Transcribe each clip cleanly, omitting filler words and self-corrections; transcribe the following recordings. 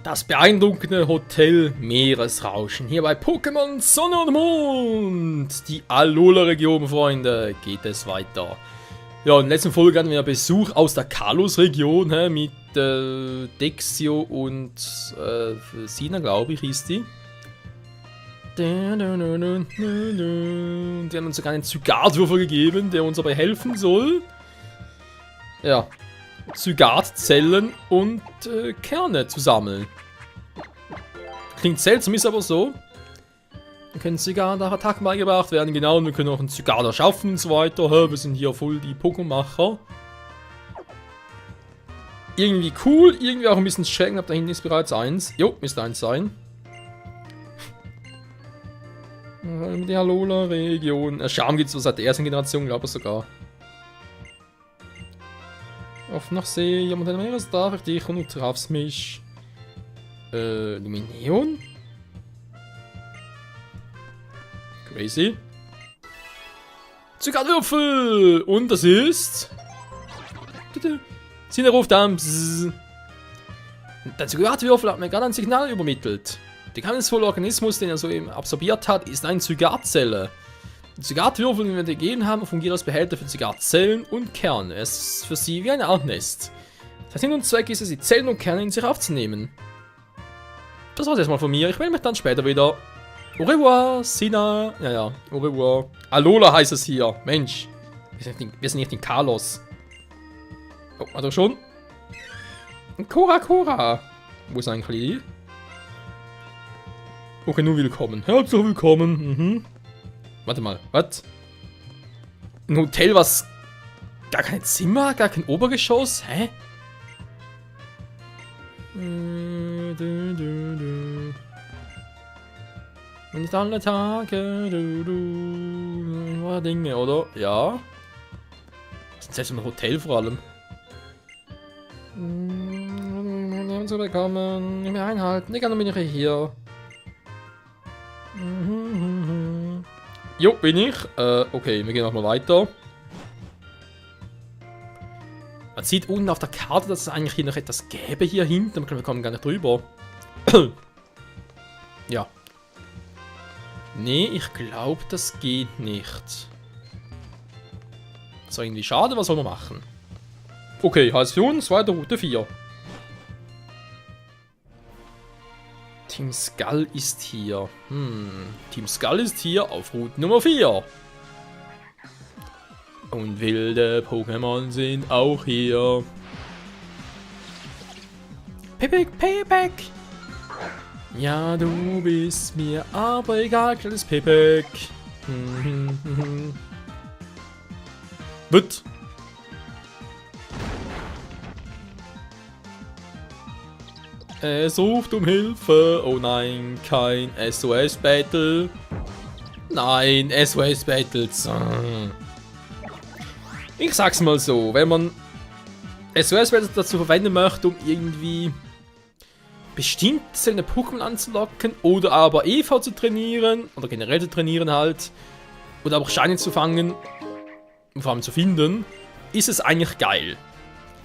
Das beeindruckende Hotel Meeresrauschen hier bei Pokémon Sonne und Mond. Die Alola-Region, Freunde, geht es weiter. Ja, in der letzten Folge hatten wir Besuch aus der Kalos-Region mit Dexio und Sina, glaube ich, hieß die. Die haben uns sogar einen Zygarde-Würfel gegeben, der uns dabei helfen soll. Ja, Zygarde-Zellen und Kerne zu sammeln. Klingt seltsam, ist aber so. Dann können Zygarde-Attacken beigebracht werden, genau, und wir können auch einen Zygarde schaffen und so weiter. Wir sind hier voll die Pokémacher. Irgendwie cool, irgendwie auch ein bisschen schreckend, aber da hinten ist bereits eins. Jo, müsste eins sein. Die Alola-Region. Charme gibt es seit der ersten Generation, glaube ich sogar. Auf nach See, jemand hat Meeres darf ich dich und du trafst mich. Lumineon? Crazy. Zygarde-Würfel! Und das ist... Sina ruft an. Der Zygarde-Würfel hat mir gerade ein Signal übermittelt. Der geheimnisvolle Organismus, den er so eben absorbiert hat, ist eine Zygarde-Zelle. Die Zygarde-Würfel, die wir dir gegeben haben, fungiert als Behälter für Zygarde-Zellen und Kerne. Es ist für sie wie ein Artnest. Der Sinn und Zweck ist es, die Zellen und Kerne in sich aufzunehmen. Das war's erstmal von mir. Ich melde mich dann später wieder. Au revoir, Sina. Ja, au revoir. Alola heißt es hier. Mensch. Wir sind nicht in Kalos. Oh, hat er schon? Cora. Wo ist eigentlich? Okay, nun willkommen. Herzlich willkommen. Warte mal, was? Ein Hotel, was... Gar kein Zimmer? Gar kein Obergeschoss? Hä? Und nicht alle Tage, war Dinge, oder? Ja. Das ist jetzt ein Hotel vor allem. Zu bekommen, nicht mehr einhalten, ich kann bin ich hier. Jo, bin ich. Okay, wir gehen nochmal weiter. Man sieht unten auf der Karte, dass es eigentlich hier noch etwas gäbe hier hinten, aber wir kommen gar nicht drüber. Ja. Nee, ich glaube, das geht nicht. Das ist irgendwie schade, was soll man machen? Okay, heißt für uns weiter Route 4. Team Skull ist hier. Team Skull ist hier auf Route Nummer 4. Und wilde Pokémon sind auch hier. Pipek. Ja, du bist mir aber egal, kleines Pipek. Wird. Er sucht um Hilfe. Oh nein, kein SOS-Battle. Nein, SOS-Battles. Ich sag's mal so, wenn man SOS-Battles dazu verwenden möchte, um irgendwie bestimmt seine Pokémon anzulocken oder aber EV zu trainieren oder generell zu trainieren halt oder auch Shiny zu fangen und vor allem zu finden, ist es eigentlich geil.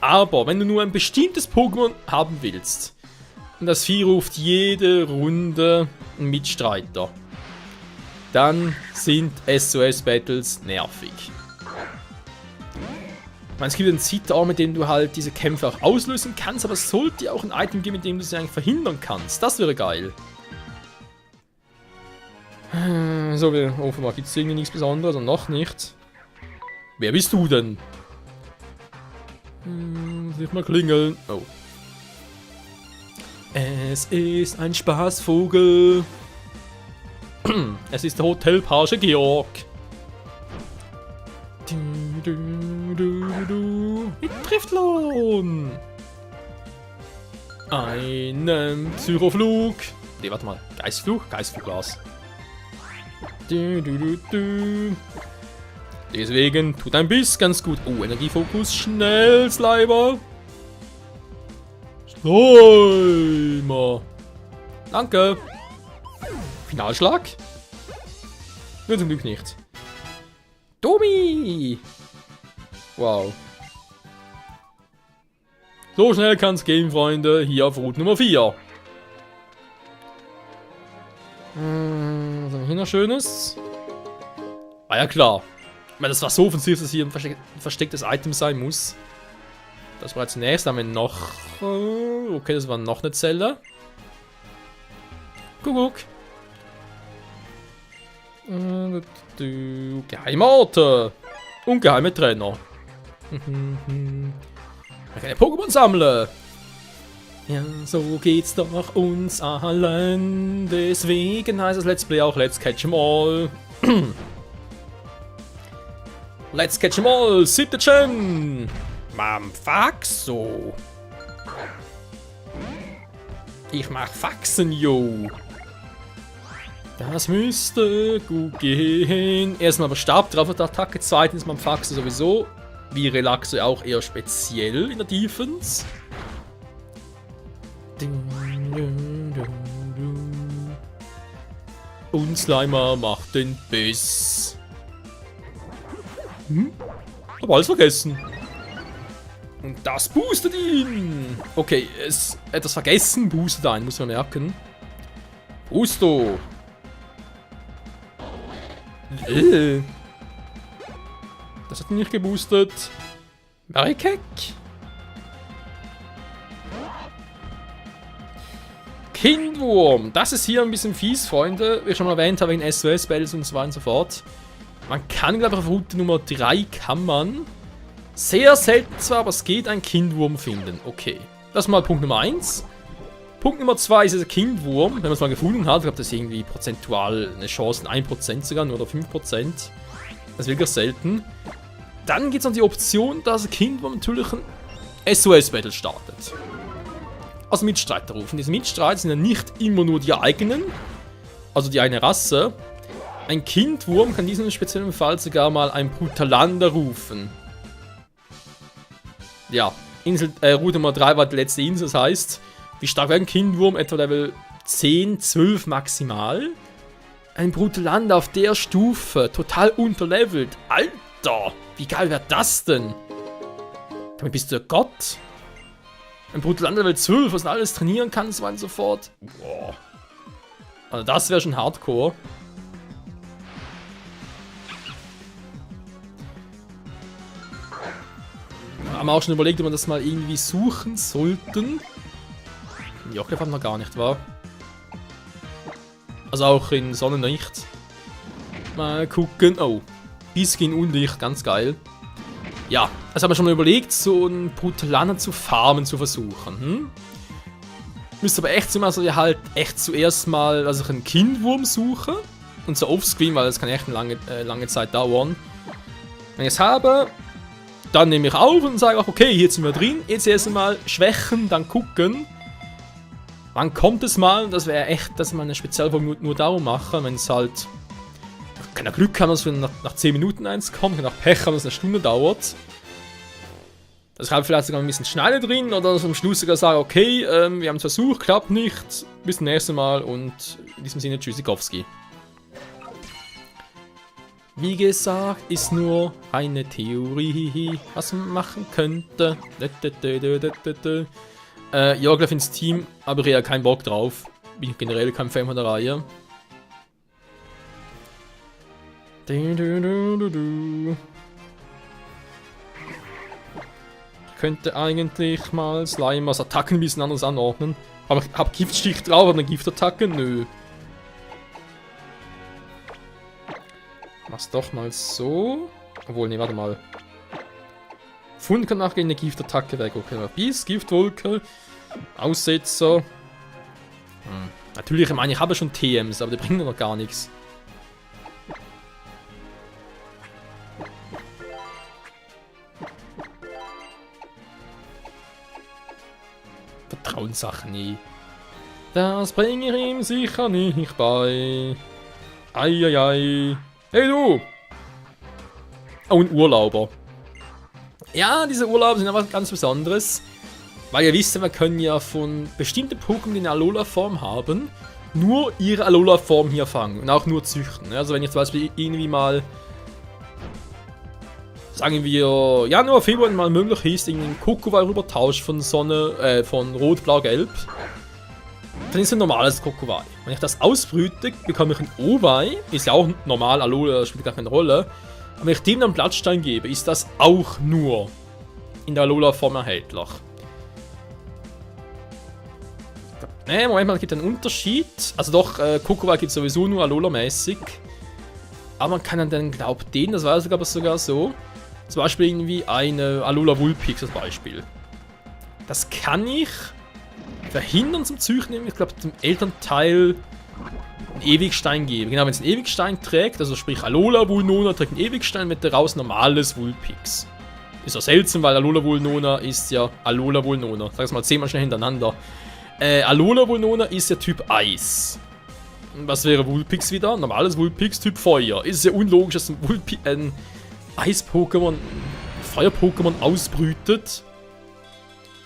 Aber wenn du nur ein bestimmtes Pokémon haben willst und das Vieh ruft jede Runde einen Mitstreiter, dann sind SOS-Battles nervig. Ich meine, es gibt einen Zitter, mit dem du halt diese Kämpfe auch auslösen kannst, aber es sollte ja auch ein Item geben, mit dem du sie eigentlich verhindern kannst. Das wäre geil. So, offenbar gibt es irgendwie nichts Besonderes und noch nicht. Wer bist du denn? Muss ich mal klingeln. Oh. Es ist ein Spaßvogel. Es ist der Hotelpage Georg. Mit Triftlohn. Einem Psychoflug. Ne, warte mal. Geistflug? Geistflugglas. Deswegen tut ein Biss ganz gut. Oh, Energiefokus. Schnell, Slimer. Slimer. Danke. Finalschlag? Nur zum Glück nicht. Domi! Wow. So schnell kann's gehen, Freunde. Hier auf Route Nummer 4. noch Schönes? Ah ja, klar. Ich meine, das war so offensiv, dass hier ein verstecktes Item sein muss. Das war zunächst, haben wir noch... Okay, das war noch eine Zelle. Guck. Geheime Orte. Und geheime Trainer. Man kann ja Pokémon sammeln. Ja, so geht's doch uns allen. Deswegen heißt das Let's Play auch Let's Catch 'em All. Let's Catch 'em All, 7. Gen. Faxo. Ich mach Faxen, yo. Das müsste gut gehen. Erstmal aber Stab drauf auf der Attacke. Zweitens mal Faxo sowieso. Wie Relaxo auch eher speziell in der Defense. Und Slimer macht den Biss. Hab alles vergessen. Und das boostet ihn. Okay, etwas vergessen boostet einen, muss man merken. Boosto. Das hat ihn nicht geboostet. Marikek. Kindwurm. Das ist hier ein bisschen fies, Freunde. Wie ich schon mal erwähnt habe, wegen SOS-Battles und so weiter und so fort. Man kann, glaube ich, auf Route Nummer 3 kann man sehr selten zwar, aber es geht, einen Kindwurm finden. Okay. Das ist mal Punkt Nummer 1. Punkt Nummer 2 ist der Kindwurm. Wenn man es mal gefunden hat, ich glaube, das ist irgendwie prozentual eine Chance, 1% sogar, nur oder 5%. Das ist wirklich selten. Dann gibt es noch die Option, dass der Kindwurm natürlich ein SOS-Battle startet. Also Mitstreiter rufen. Diese Mitstreiter sind ja nicht immer nur die eigenen, also die eine Rasse. Ein Kindwurm kann in diesem speziellen Fall sogar mal einen Brutalander rufen. Ja, Route Nummer 3 war die letzte Insel, das heißt, wie stark wäre ein Kindwurm? Etwa Level 10, 12 maximal. Ein Brutalander auf der Stufe, total unterlevelt. Alter, wie geil wäre das denn? Damit bist du der Gott. Ein Brutalander Level 12, was man alles trainieren kann, so weiter und so fort. Boah. Also das wäre schon hardcore. Haben wir auch schon überlegt, ob wir das mal irgendwie suchen sollten. Ja, ich haben wir gar nicht, wahr? Also auch in Sonne nicht. Mal gucken. Oh. Biskin Unlicht, ganz geil. Ja, also haben wir schon mal überlegt, so einen Brutalander zu farmen zu versuchen. Müsste aber echt so mal, so halt echt zuerst mal, dass ich einen Kindwurm suche. Und so offscreen, weil das kann echt eine lange Zeit dauern. Wenn ich es habe, dann nehme ich auf und sage auch, okay, hier sind wir drin. Jetzt erst mal schwächen, dann gucken. Wann kommt es mal? Und das wäre echt, dass man eine Spezialfolge nur darum machen, wenn es halt... Ich kann ja Glück haben, dass wir nach 10 Minuten eins kommen. Ich kann auch Pech haben, dass es eine Stunde dauert. Dass ich halt vielleicht sogar ein bisschen schneide drin oder dass ich am Schluss sogar sage, okay, wir haben es versucht, klappt nicht. Bis zum nächsten Mal und in diesem Sinne Tschüssikowski. Wie gesagt, ist nur eine Theorie, was man machen könnte. Jorglef ins Team, aber eher keinen Bock drauf. Bin generell kein Fan von der Reihe. Ich könnte eigentlich mal Slimers Attacken ein bisschen anders anordnen. Aber ich hab Giftstich drauf, aber eine Giftattacke? Nö. Mach's doch mal so. Obwohl, nee, warte mal. Fund kann nachgehen eine Giftattacke weg. Okay, Biss, Giftwolke, Aussetzer. Natürlich, ich meine, ich habe schon TMs, aber die bringen noch gar nichts. Vertrauenssachen nie. Das bringe ich ihm sicher nicht bei. Eieiei. Hey du! Oh, ein Urlauber. Ja, diese Urlauber sind aber ganz Besonderes. Weil ihr wisst ja, wir können ja von bestimmten Pokémon, die eine Alola-Form haben, nur ihre Alola-Form hier fangen. Und auch nur züchten. Also wenn ich zum Beispiel irgendwie mal, sagen wir, Januar, Februar mal möglich ist, irgendwie einen Kokowai rüber tauscht von Sonne, von Rot, Blau, Gelb. dann ist ein normales Kokowai. Wenn ich das ausbrüte, bekomme ich ein Owei. Ist ja auch normal, Alola spielt gar keine Rolle. Aber wenn ich dem dann Blattstein gebe, ist das auch nur in der Alola-Form erhältlich. Ne, Moment mal, es gibt einen Unterschied. Also doch, Kokowai gibt es sowieso nur Alola-mäßig. Aber man kann dann, glaube ich, das war sogar so. Zum Beispiel irgendwie eine Alola Vulpix als Beispiel. Das kann ich verhindern zum Züchten, ich glaube, dem Elternteil einen Ewigstein geben. Genau, wenn es einen Ewigstein trägt, also sprich Alola Vulnona trägt einen Ewigstein, wird daraus normales Vulpix. Ist ja seltsam, weil Alola Vulnona ist ja Alola Vulnona. Sag es mal 10-mal schnell hintereinander. Alola Vulnona ist ja Typ Eis. Was wäre Vulpix wieder? Normales Vulpix Typ Feuer. Ist ja unlogisch, dass ein Eis-Pokémon, Feuer-Pokémon ausbrütet.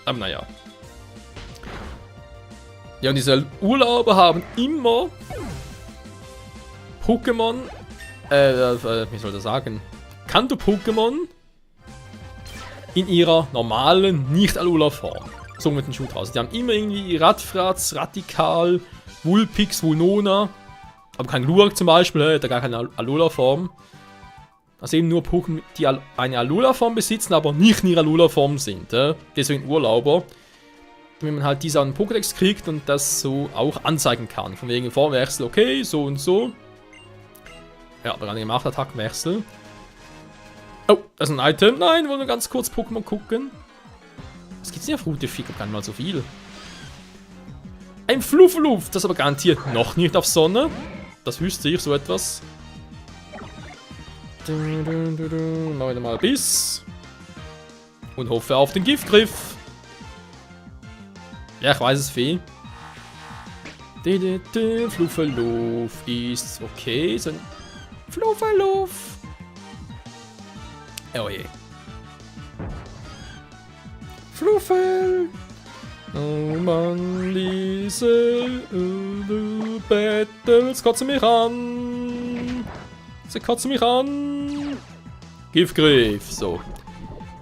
Aber naja. Ja, und diese Urlauber haben immer Pokémon, wie soll ich das sagen? Kanto-Pokémon in ihrer normalen, nicht-Alola-Form. So mit den Schuh draußen. Die haben immer irgendwie Radfratz, Radikal, Vulpix, Vulnona, aber kein Glurak zum Beispiel, hat gar keine Alola-Form. Also eben nur Pokémon, die eine Alola-Form besitzen, aber nicht in ihrer Alola-Form sind. Deswegen Urlauber. Wenn man halt diese an den Pokédex kriegt und das so auch anzeigen kann. Von wegen Formwechsel, okay, so und so. Ja, aber gerade gemacht, Attackenwechsel. Oh, das ist ein Item. Nein, wollen wir ganz kurz Pokémon gucken. Was gibt's denn auf Route 4? Gar nicht mal so viel. Ein Fluffeluf, das aber garantiert noch nicht auf Sonne. Das wüsste ich, so etwas. Machen wir mal Biss. Und hoffe auf den Giftgriff. Ja, ich weiß es viel. Fluffeluf ist okay. So ein Fluffeluf. Oh je. Fluffel. Oh Mann, Liesel, du Battles, kotze mich an. Sie kotzen mich an. Giftgriff, so.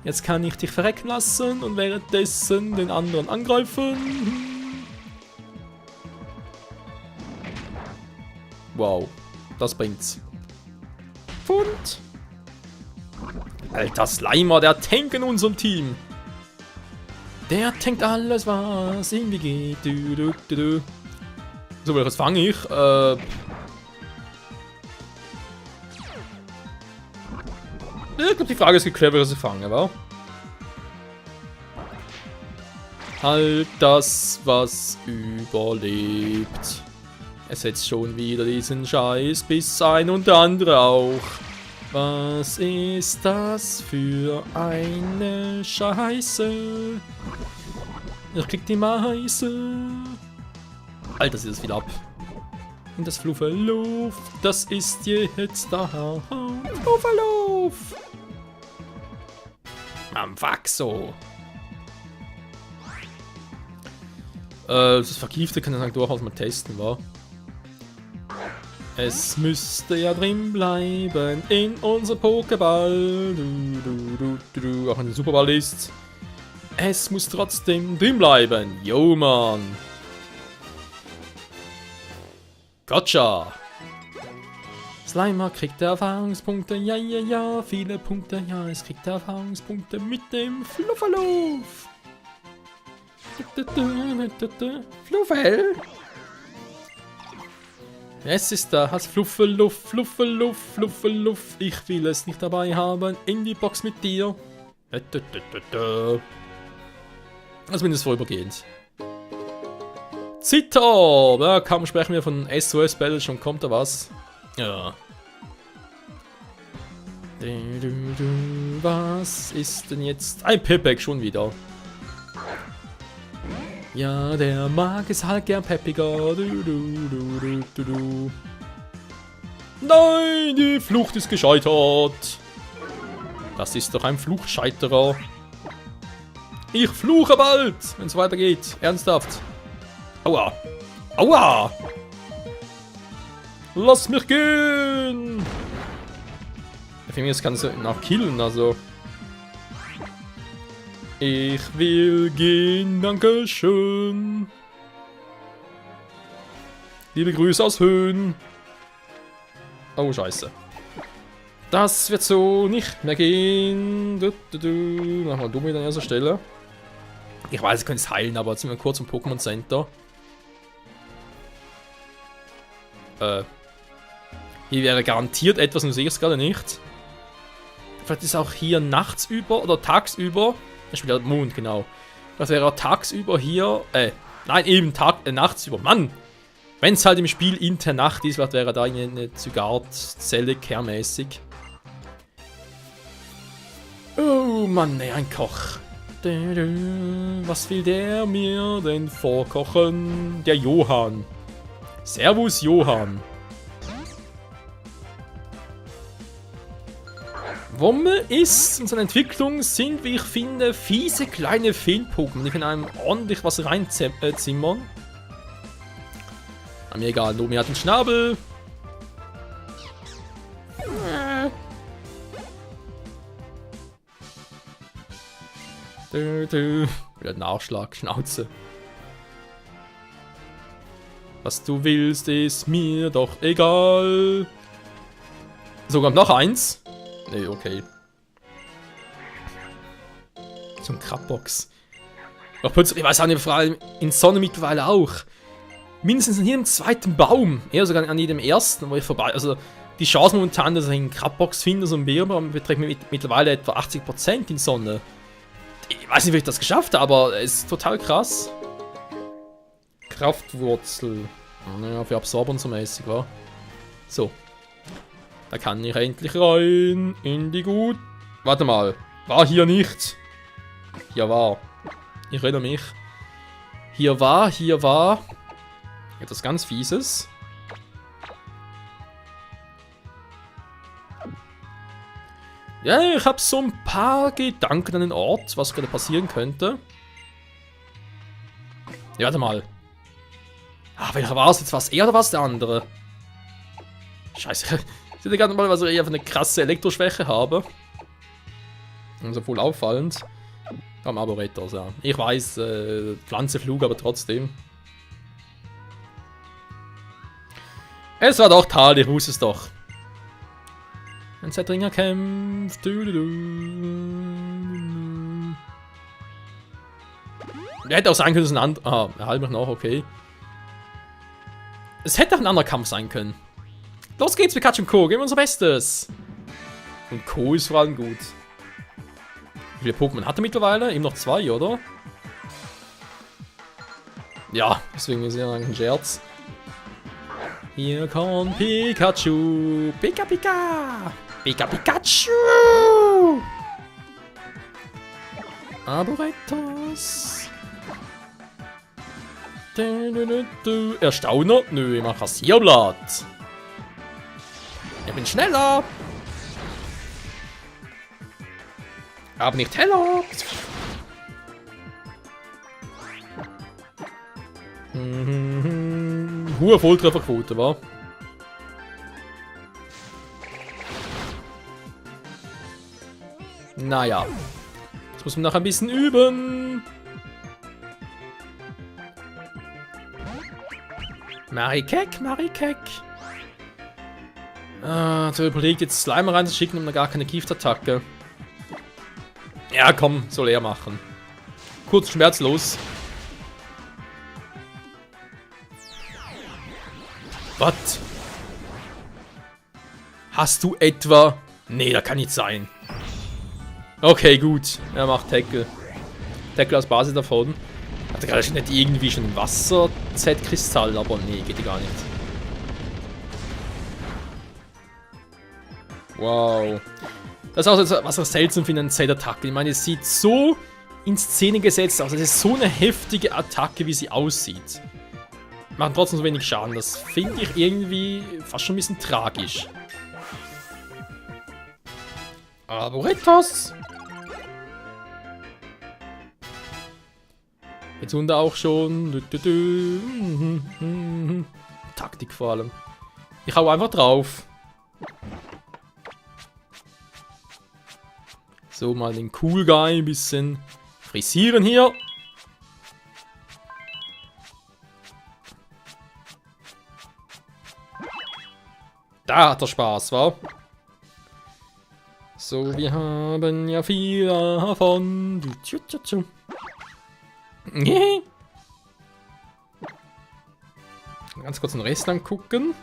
Jetzt kann ich dich verrecken lassen und währenddessen den anderen angreifen. Wow, das bringt's. Pfund. Alter Slimer, der tankt in unserem Team. Der tankt alles, was irgendwie geht. So, welches fange ich? Ich glaube, die Frage ist, wie clever ich sie fange, wa? Halt das, was überlebt. Er setzt schon wieder diesen Scheiß, bis ein und der andere auch. Was ist das für eine Scheiße? Ich krieg die Meise. Alter, sieht das wieder ab. Und das Fluffeluf, das ist jetzt da. Fluffeluf! Am Faxo. Das Vergifte kann ich dann durchaus mal testen, wa? Es müsste ja drin bleiben in unserem Pokéball. Auch wenn der Superball ist. Es muss trotzdem drin bleiben. Jo, Mann. Gotcha. Slimer kriegt Erfahrungspunkte. Ja, ja, ja. Viele Punkte. Ja, es kriegt Erfahrungspunkte mit dem Fluffeluf. Fluffel. Es ist da, hast Fluffeluff, Fluffeluff, Fluffeluff. Ich will es nicht dabei haben. In die Box mit dir. Also mindestens vorübergehend. Zitter! Ja, kaum sprechen wir von SOS Battle, schon kommt da was. Ja. Was ist denn jetzt? Ein Pipek schon wieder. Ja, der mag es halt gern peppiger. Nein, die Flucht ist gescheitert. Das ist doch ein Fluchscheiterer. Ich fluche bald, wenn es weitergeht. Ernsthaft. Aua. Aua. Lass mich gehen. Ich finde, das kannst du noch killen, also. Ich will gehen, danke schön. Liebe Grüße aus Höhen. Oh, scheiße. Das wird so nicht mehr gehen. Mach mal dumm wieder an erster Stelle. Ich weiß, ich könnte es heilen, aber jetzt sind wir kurz im Pokémon Center. Hier wäre garantiert etwas, nur sehe ich es gerade nicht. Vielleicht ist es auch hier nachts über oder tagsüber. Das spielt ja der Mond, genau. Das wäre auch tagsüber hier. Nein, eben nachts über. Mann! Wenn es halt im Spiel intern Nacht ist, vielleicht wäre da eine Zygarde-Zelle kehrmäßig. Oh Mann, ey, ein Koch. Was will der mir denn vorkochen? Der Johann. Servus, Johann. Wumme ist in seiner Entwicklung sind, wie ich finde, fiese kleine Feen-Pokémon. Die können einem ordentlich was reinzimmern. Aber mir egal, Nomi hat einen Schnabel. Wieder Nachschlag, Schnauze. Was du willst, ist mir doch egal. Sogar noch eins. Nee, okay. So ein Krabbox. Doch plötzlich, ich weiß auch nicht, vor allem in Sonne mittlerweile auch. Mindestens an jedem zweiten Baum. Eher sogar an jedem ersten, wo ich vorbei. Also die Chance momentan, dass ich einen Krabbox finde, so ein Bärbaum, beträgt mir mittlerweile etwa 80% in Sonne. Ich weiß nicht, wie ich das geschafft habe, aber es ist total krass. Kraftwurzel. Naja, für Absorbern so mäßig, wa? So. Da kann ich endlich rein in die Gut. Warte mal. War hier nicht? Hier war. Ich erinnere mich. Hier war. Etwas ganz Fieses. Ja, ich habe so ein paar Gedanken an den Ort, was gerade passieren könnte. Ja, warte mal. Ah, welcher war es jetzt? Was er oder was der andere? Scheiße. Ich sehe gerade mal, was ich einfach eine krasse Elektroschwäche habe. Also voll auffallend. Am Arboretos, ja. Ich weiß, Pflanzenflug, aber trotzdem. Es war doch Tal, ich wusste es doch. Ein Zeitringer kämpft. Er hätte auch sein können, dass ein anderer. Ah, er hält mich noch, okay. Es hätte auch ein anderer Kampf sein können. Los geht's, Pikachu und Co. Geben wir unser Bestes. Und Co. ist vor allem gut. Wie viele Pokémon hat er mittlerweile? Ihm noch 2, oder? Ja, deswegen ist ja ein Scherz. Hier kommt Pikachu. Pika Pika. Pika Pikachu. Arboretos. Erstauner? Nö, ich mach Rasierblatt. Ich bin schneller. Aber nicht heller. Hohe Volltrefferquote, wa? Naja. Jetzt muss man noch ein bisschen üben. Marikek, Marikek. So überlegt jetzt Slimer reinzuschicken und gar keine Giftattacke. Ja, komm, soll er machen. Kurz schmerzlos. Was? Hast du etwa... Nee, das kann nicht sein. Okay, gut. Er macht Tackle. Tackle als Basis davon. Hat er gerade nicht irgendwie schon Wasser-Z-Kristall, aber nee, geht ja gar nicht. Wow. Das ist auch so, was ich seltsam finde an Z-Attacke. Ich meine, es sieht so in Szene gesetzt aus. Es ist so eine heftige Attacke, wie sie aussieht. Machen trotzdem so wenig Schaden. Das finde ich irgendwie fast schon ein bisschen tragisch. Arboretos! Jetzt unter auch schon. Taktik vor allem. Ich hau einfach drauf. So, mal den Cool Guy ein bisschen frisieren hier. Da hat er Spaß, wa? So, wir haben ja viel davon. Ganz kurz den Rest angucken.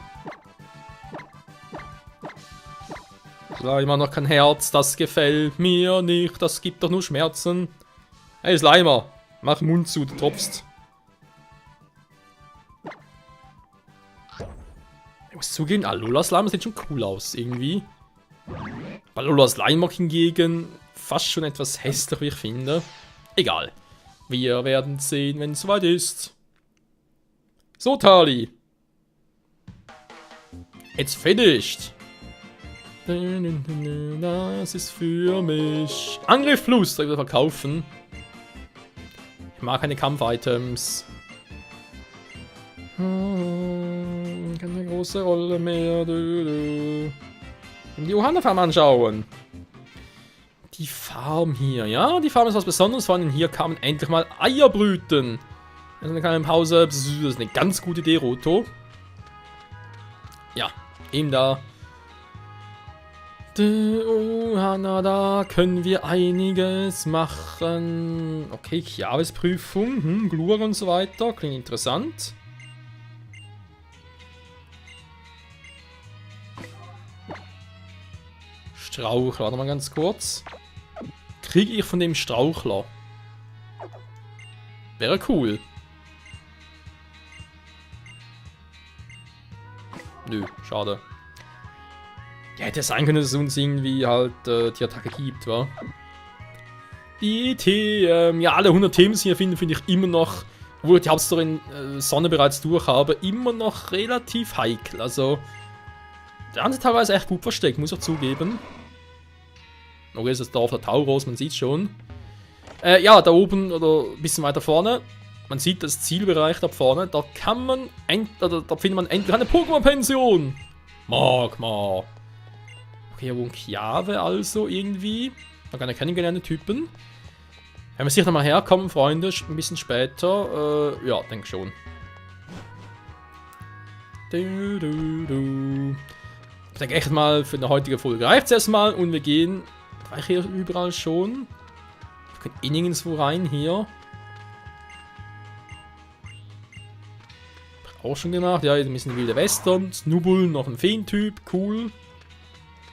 Slimer noch kein Herz, das gefällt mir nicht, das gibt doch nur Schmerzen. Hey Slimer, mach Mund zu, du tropfst. Ich muss zugeben, Alola Slimer sieht schon cool aus, irgendwie. Alola Slimer hingegen fast schon etwas hässlich, wie ich finde. Egal. Wir werden sehen, wenn es soweit ist. So, Tali. It's finished. Das ist für mich. Angriff Plus, da wieder verkaufen. Ich mag keine Kampf-Items. Keine große Rolle mehr. Die Johanna-Farm anschauen. Die Farm hier, ja, die Farm ist was Besonderes. Vor allem hier kamen endlich mal Eierbrüten. Also eine kleine Pause. Das ist eine ganz gute Idee, Roto. Ja, eben da. Johanna, da können wir einiges machen. Okay, Chiavis-Prüfung, Glur und so weiter. Klingt interessant. Strauchler, warte mal ganz kurz. Kriege ich von dem Strauchler? Wäre cool. Nö, schade. Ja, hätte sein können, dass es uns irgendwie halt die Attacke gibt, wa? Die Themen, ja, alle 100 Themen hier finde ich immer noch, obwohl ich die Hauptstory in Sonne bereits durch habe, immer noch relativ heikel. Also, der andere teilweise echt gut versteckt, muss ich zugeben. Okay, ist das Dorf der Tauros, man sieht schon. Ja, da oben oder ein bisschen weiter vorne, man sieht das Zielbereich da vorne, da kann man, da findet man endlich eine Pokémon-Pension. Mag mal. Okay, wo ein Chiave also irgendwie. Noch keine kennengelernte Typen. Wenn wir sicher nochmal herkommen, Freunde, ein bisschen später. Ja, denke schon. Ich denke echt mal, für eine heutige Folge reicht es erstmal. Und wir gehen, war ich hier überall schon? Wir können eh nirgendwo rein hier. Auch schon gemacht. Ja, ein bisschen wilde Western. Snubbel, noch ein Feentyp, cool.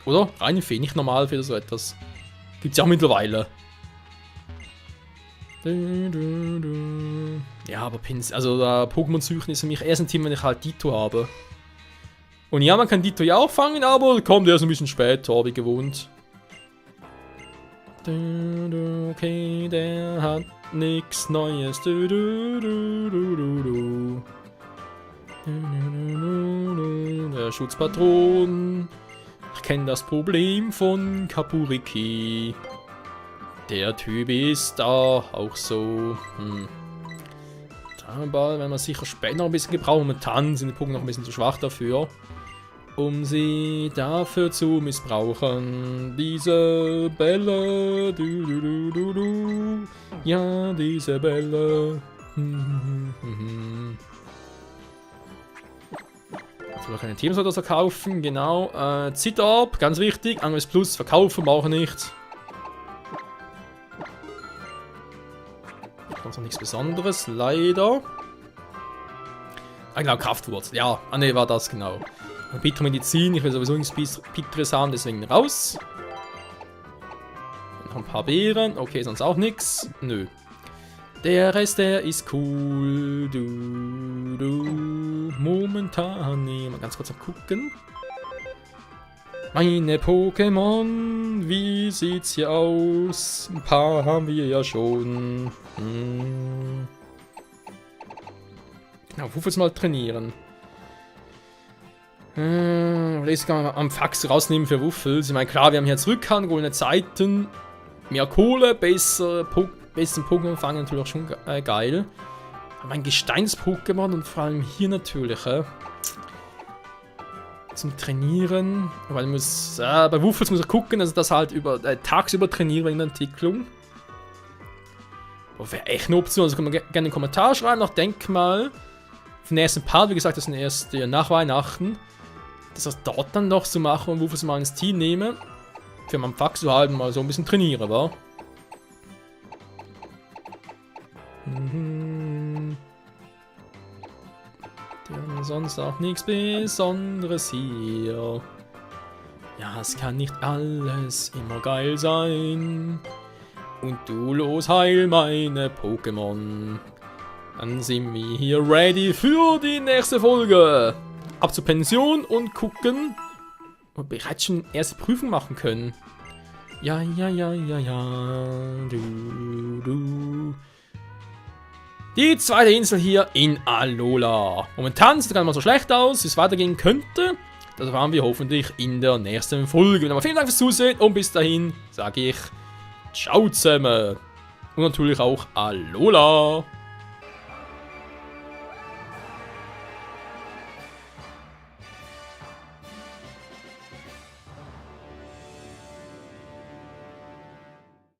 Oder? Reine Fee, nicht normal für so etwas. Gibt's ja auch mittlerweile. Ja, aber Pins, also Pokémon-Suchen ist für mich erst ein Team, wenn ich halt Ditto habe. Und ja, man kann Ditto ja auch fangen, aber kommt erst ein bisschen später, wie gewohnt. Okay, der hat nichts Neues. Der Schutzpatron. Ich kenne das Problem von Kapuriki. Der Typ ist da auch so. Aber wenn man sicher später noch ein bisschen gebraucht. Momentan sind die Pokémon noch ein bisschen zu schwach dafür, um sie dafür zu missbrauchen. Diese Bälle. Ja, diese Bälle. Jetzt wir keine Teams oder so kaufen, genau. Zitab, ganz wichtig. Angriff Plus verkaufen, machen nicht. Ganz noch nichts Besonderes, leider. Ah, genau, Kraftwurzel. Ja, ne, war das genau. Bitter-Medizin, ich will sowieso nichts Bitteres haben, deswegen raus. Noch ein paar Beeren, okay, sonst auch nichts. Nö. Der Rest, der ist cool. Momentan. Nee, mal ganz kurz am gucken. Meine Pokémon, wie sieht's hier aus? Ein paar haben wir ja schon. Genau, Wuffels mal trainieren. Ich kann am Fax rausnehmen für Wuffels. Ich meine, klar, wir haben hier jetzt Rückhand, goldene Zeiten. Mehr Kohle, besten Pokémon fangen natürlich auch schon geil. Aber ein Gesteins-Pokémon und vor allem hier natürlich zum Trainieren. Weil muss, bei Wuffels muss ich gucken, dass das halt tagsüber trainieren in der Entwicklung. Wäre echt eine Option. Also kann man gerne einen Kommentar schreiben, noch denk mal. Für den ersten Part, wie gesagt, das ist erst nach Weihnachten. das dort dann noch so machen und Rufus mal ins Team nehmen. Für meinen Fax zu halten, mal so ein bisschen trainieren, wa? Die haben sonst auch nichts Besonderes hier. Ja, es kann nicht alles immer geil sein. Und du los heil meine Pokémon. Dann sind wir hier ready für die nächste Folge. Ab zur Pension und gucken, ob wir bereits schon erste Prüfung machen können. Ja. Die zweite Insel hier in Alola. Momentan sieht es gar nicht mal so schlecht aus, wie es weitergehen könnte. Das erfahren wir hoffentlich in der nächsten Folge. Aber vielen Dank fürs Zusehen und bis dahin sage ich ciao zusammen. Und natürlich auch Alola.